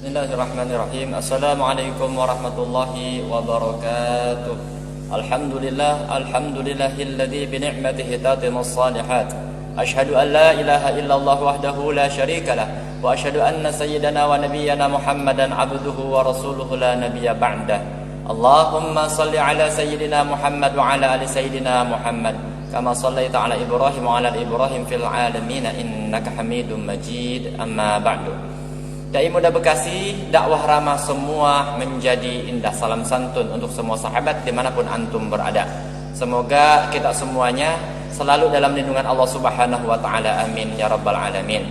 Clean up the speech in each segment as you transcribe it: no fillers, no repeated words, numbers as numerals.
Bismillahirrahmanirrahim. Assalamualaikum warahmatullahi wabarakatuh. Alhamdulillahilladzi bi ni'matihi tatimmus shalihat. Asyhadu an la ilaha illallah wahdahu la syarikalah wa asyhadu anna sayyidana wa nabiyyana Muhammadan abduhu wa rasuluhu la nabiyya ba'dah. Allahumma shalli ala sayyidina Muhammad wa ala ali sayyidina Muhammad kama shallaita ala Ibrahim wa ala ali Ibrahim fil alamin innaka Hamidum Majid. Amma ba'du. Dai Muda Bekasi, dakwah ramah semua menjadi indah. Salam santun untuk semua sahabat dimanapun antum berada. Semoga kita semuanya selalu dalam lindungan Allah Subhanahu wa ta'ala. Amin ya rabbal alamin.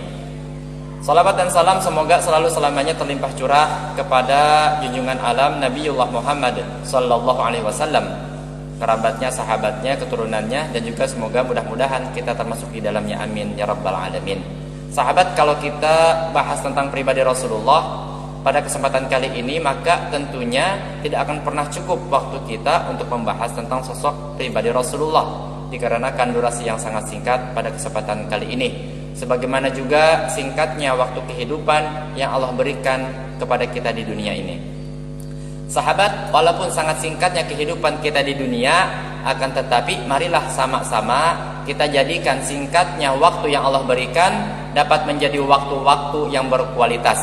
Salawat dan salam semoga selalu selamanya terlimpah curah kepada junjungan alam Nabiullah Muhammad sallallahu alaihi wasallam, kerabatnya, sahabatnya, keturunannya, dan juga semoga mudah-mudahan kita termasuk di dalamnya. Amin ya rabbal alamin. Sahabat, kalau kita bahas tentang pribadi Rasulullah pada kesempatan kali ini, maka tentunya tidak akan pernah cukup waktu kita untuk membahas tentang sosok pribadi Rasulullah, dikarenakan durasi yang sangat singkat pada kesempatan kali ini. Sebagaimana juga singkatnya waktu kehidupan yang Allah berikan kepada kita di dunia ini. Sahabat, walaupun sangat singkatnya kehidupan kita di dunia, akan tetapi marilah sama-sama kita jadikan singkatnya waktu yang Allah berikan dapat menjadi waktu-waktu yang berkualitas.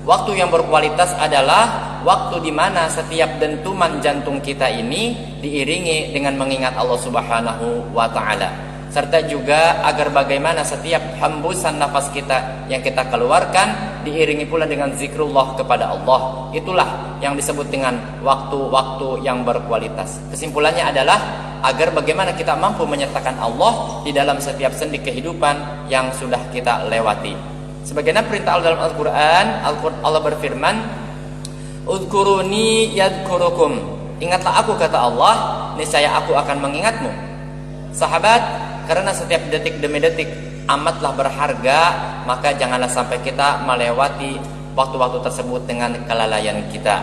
Waktu yang berkualitas adalah waktu di mana setiap dentuman jantung kita ini diiringi dengan mengingat Allah Subhanahu wa ta'ala. Serta juga agar bagaimana setiap hembusan nafas kita yang kita keluarkan diiringi pula dengan zikrullah kepada Allah. Itulah yang disebut dengan waktu-waktu yang berkualitas. Kesimpulannya adalah agar bagaimana kita mampu menyertakan Allah di dalam setiap sendi kehidupan yang sudah kita lewati. Sebagaimana perintah Allah dalam Al-Quran, Allah berfirman, "Udhkuruni yadhkurukum." Ingatlah aku, kata Allah, niscaya aku akan mengingatmu. Sahabat, karena setiap detik demi detik amatlah berharga, maka janganlah sampai kita melewati waktu-waktu tersebut dengan kelalaian kita.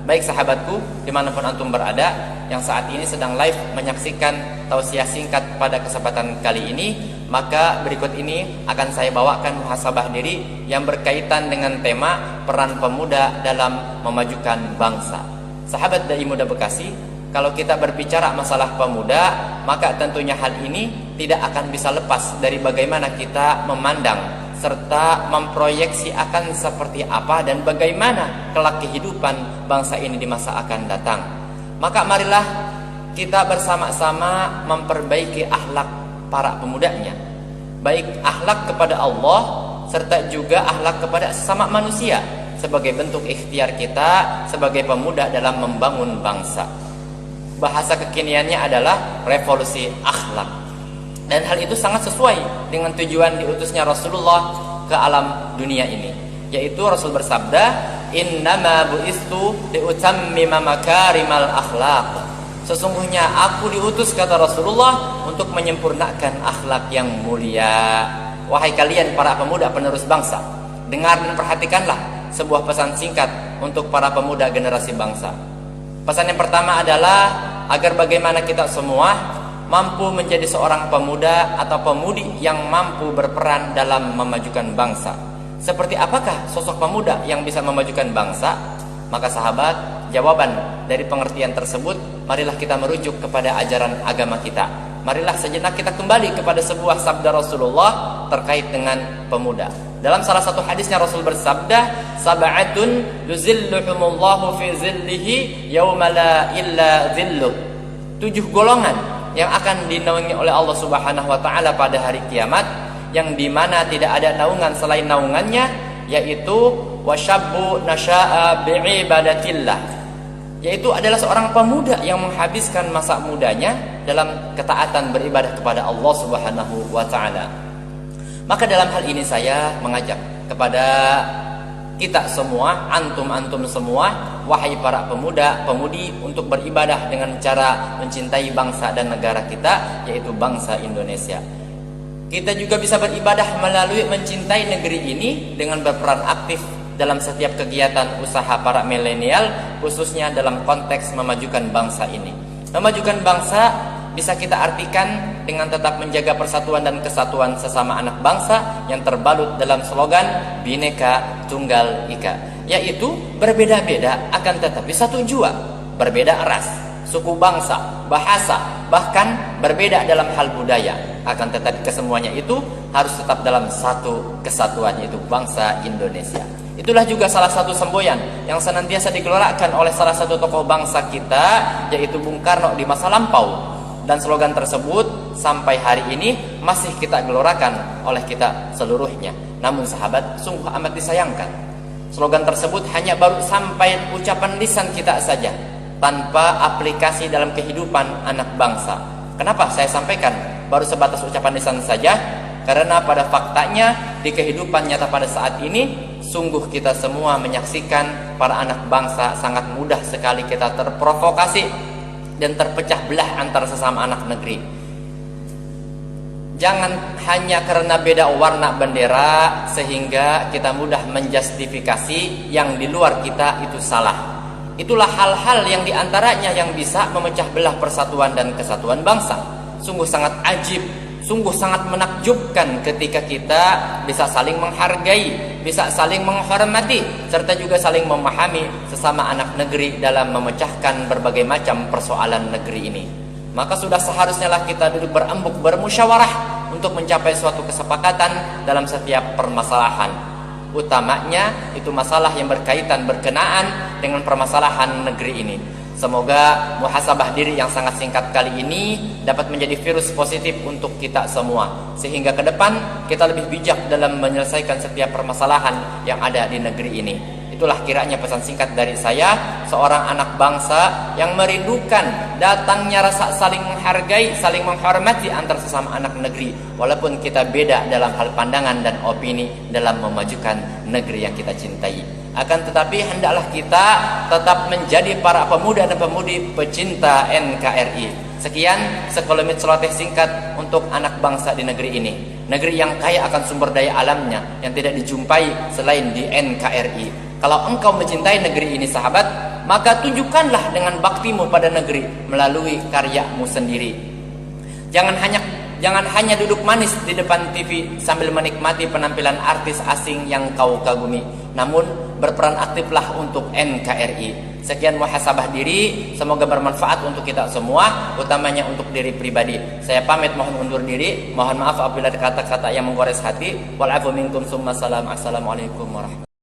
Baik sahabatku, dimanapun antum berada yang saat ini sedang live menyaksikan tausiah singkat pada kesempatan kali ini, maka berikut ini akan saya bawakan muhasabah diri yang berkaitan dengan tema peran pemuda dalam memajukan bangsa. Sahabat Dai Muda Bekasi, kalau kita berbicara masalah pemuda, maka tentunya hal ini tidak akan bisa lepas dari bagaimana kita memandang serta memproyeksi akan seperti apa dan bagaimana kelak kehidupan bangsa ini di masa akan datang. Maka marilah kita bersama-sama memperbaiki akhlak para pemudanya, baik akhlak kepada Allah serta juga akhlak kepada sesama manusia, sebagai bentuk ikhtiar kita sebagai pemuda dalam membangun bangsa. Bahasa kekiniannya adalah revolusi akhlak. Dan hal itu sangat sesuai dengan tujuan diutusnya Rasulullah ke alam dunia ini, yaitu Rasul bersabda, "Innama bu'istu liutammima makarimal akhlaq." Sesungguhnya aku diutus, kata Rasulullah, untuk menyempurnakan akhlak yang mulia. Wahai kalian para pemuda penerus bangsa, dengar dan perhatikanlah sebuah pesan singkat untuk para pemuda generasi bangsa. Pesan yang pertama adalah agar bagaimana kita semua mampu menjadi seorang pemuda atau pemudi yang mampu berperan dalam memajukan bangsa. Seperti apakah sosok pemuda yang bisa memajukan bangsa? Maka sahabat, jawaban dari pengertian tersebut, marilah kita merujuk kepada ajaran agama kita. Marilah sejenak kita kembali kepada sebuah sabda Rasulullah terkait dengan pemuda. Dalam salah satu hadisnya Rasul bersabda, "Sab'atun yuzilluhumullahu fi zillihi yauma la illa zilluh." 7 golongan yang akan dinaungi oleh Allah Subhanahu wa ta'ala pada hari kiamat, yang dimana tidak ada naungan selain naungannya, yaitu wasyabbu nasya'a bi'ibadatillah, yaitu adalah seorang pemuda yang menghabiskan masa mudanya dalam ketaatan beribadah kepada Allah Subhanahu wa ta'ala. Maka dalam hal ini saya mengajak kepada kita semua, antum-antum semua, wahai para pemuda, pemudi, untuk beribadah dengan cara mencintai bangsa dan negara kita, yaitu bangsa Indonesia. Kita juga bisa beribadah melalui mencintai negeri ini dengan berperan aktif dalam setiap kegiatan usaha para milenial, khususnya dalam konteks memajukan bangsa ini. Memajukan bangsa bisa kita artikan dengan tetap menjaga persatuan dan kesatuan sesama anak bangsa yang terbalut dalam slogan Bhinneka Tunggal Ika. yaitu berbeda-beda akan tetapi satu jua, berbeda ras, suku bangsa, bahasa, bahkan berbeda dalam hal budaya, akan tetapi kesemuanya itu harus tetap dalam satu kesatuan, yaitu bangsa Indonesia. Itulah juga salah satu semboyan yang senantiasa digelorakan oleh salah satu tokoh bangsa kita, yaitu Bung Karno di masa lampau. Dan slogan tersebut sampai hari ini masih kita gelorakan oleh kita seluruhnya. Namun sahabat, sungguh amat disayangkan, slogan tersebut hanya baru sampai ucapan lisan kita saja, tanpa aplikasi dalam kehidupan anak bangsa. Kenapa saya sampaikan baru sebatas ucapan lisan saja? Karena pada faktanya di kehidupan nyata pada saat ini, sungguh kita semua menyaksikan para anak bangsa sangat mudah sekali kita terprovokasi dan terpecah belah antara sesama anak negeri. Jangan hanya karena beda warna bendera sehingga kita mudah menjustifikasi yang di luar kita itu salah. Itulah hal-hal yang diantaranya yang bisa memecah belah persatuan dan kesatuan bangsa. Sungguh sangat ajib, sungguh sangat menakjubkan ketika kita bisa saling menghargai, bisa saling menghormati, serta juga saling memahami sesama anak negeri dalam memecahkan berbagai macam persoalan negeri ini. Maka sudah seharusnya lah kita duduk berembuk, bermusyawarah untuk mencapai suatu kesepakatan dalam setiap permasalahan. Utamanya itu masalah yang berkenaan dengan permasalahan negeri ini. Semoga muhasabah diri yang sangat singkat kali ini dapat menjadi virus positif untuk kita semua, sehingga ke depan kita lebih bijak dalam menyelesaikan setiap permasalahan yang ada di negeri ini. Itulah kiranya pesan singkat dari saya, seorang anak bangsa yang merindukan datangnya rasa saling menghargai, saling menghormati antar sesama anak negeri, walaupun kita beda dalam hal pandangan dan opini dalam memajukan negeri yang kita cintai. Akan tetapi hendaklah kita tetap menjadi para pemuda dan pemudi pecinta NKRI. Sekian sekelumit celoteh singkat untuk anak bangsa di negeri ini. Negeri yang kaya akan sumber daya alamnya yang tidak dijumpai selain di NKRI. Kalau engkau mencintai negeri ini sahabat, maka tunjukkanlah dengan baktimu pada negeri melalui karyamu sendiri. Jangan hanya duduk manis di depan TV sambil menikmati penampilan artis asing yang kau kagumi, namun berperan aktiflah untuk NKRI. Sekian muhasabah diri, semoga bermanfaat untuk kita semua, utamanya untuk diri pribadi. Saya pamit, mohon undur diri, mohon maaf apabila ada kata-kata yang menggores hati. Wal afu minkum summa salam. Assalamualaikum warahmatullahi wabarakatuh.